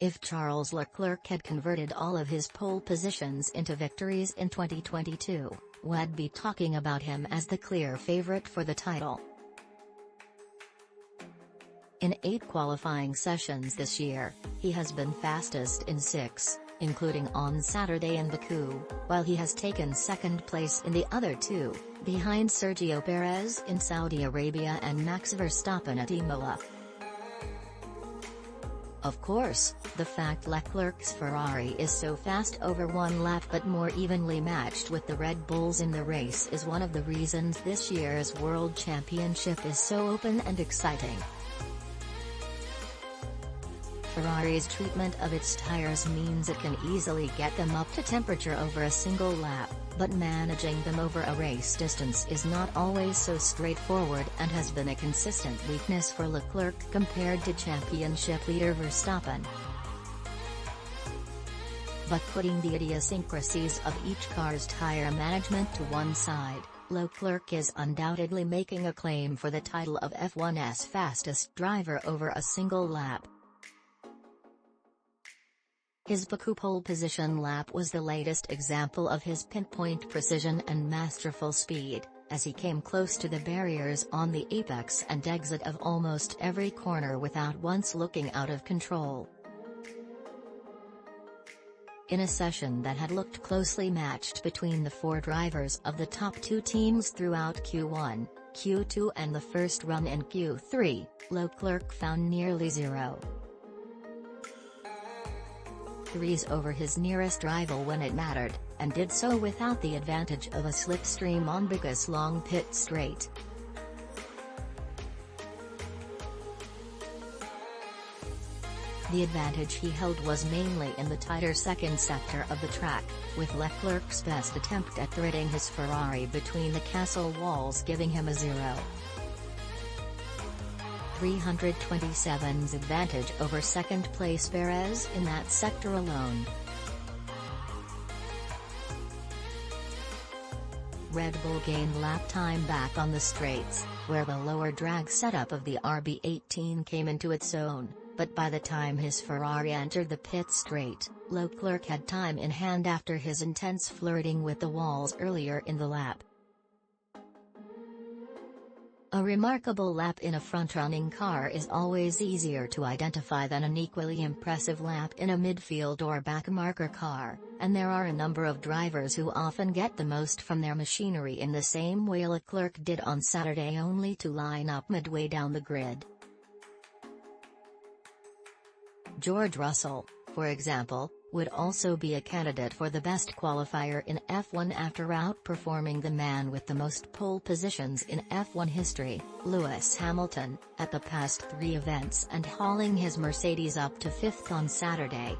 If Charles Leclerc had converted all of his pole positions into victories in 2022, we'd be talking about him as the clear favorite for the title. In 8 qualifying sessions this year, he has been fastest in 6, including on Saturday in Baku, while he has taken second place in the other 2, behind Sergio Perez in Saudi Arabia and Max Verstappen at Imola. Of course, the fact Leclerc's Ferrari is so fast over one lap but more evenly matched with the Red Bulls in the race is one of the reasons this year's World Championship is so open and exciting. Ferrari's treatment of its tires means it can easily get them up to temperature over a single lap, but managing them over a race distance is not always so straightforward and has been a consistent weakness for Leclerc compared to championship leader Verstappen. But putting the idiosyncrasies of each car's tire management to one side, Leclerc is undoubtedly making a claim for the title of F1's fastest driver over a single lap. His Baku pole position lap was the latest example of his pinpoint precision and masterful speed, as he came close to the barriers on the apex and exit of almost every corner without once looking out of control. In a session that had looked closely matched between the 4 drivers of the top 2 teams throughout Q1, Q2 and the first run in Q3, Leclerc found nearly 0 3s over his nearest rival when it mattered, and did so without the advantage of a slipstream on Baku's long pit straight. The advantage he held was mainly in the tighter second sector of the track, with Leclerc's best attempt at threading his Ferrari between the castle walls giving him a 327's advantage over second-place Perez in that sector alone. Red Bull gained lap time back on the straights, where the lower drag setup of the RB18 came into its own, but by the time his Ferrari entered the pit straight, Leclerc had time in hand after his intense flirting with the walls earlier in the lap. A remarkable lap in a front-running car is always easier to identify than an equally impressive lap in a midfield or backmarker car, and there are a number of drivers who often get the most from their machinery in the same way Leclerc did on Saturday, only to line up midway down the grid. George Russell, for example, would also be a candidate for the best qualifier in F1 after outperforming the man with the most pole positions in F1 history, Lewis Hamilton, at the past 3 events and hauling his Mercedes up to 5th on Saturday.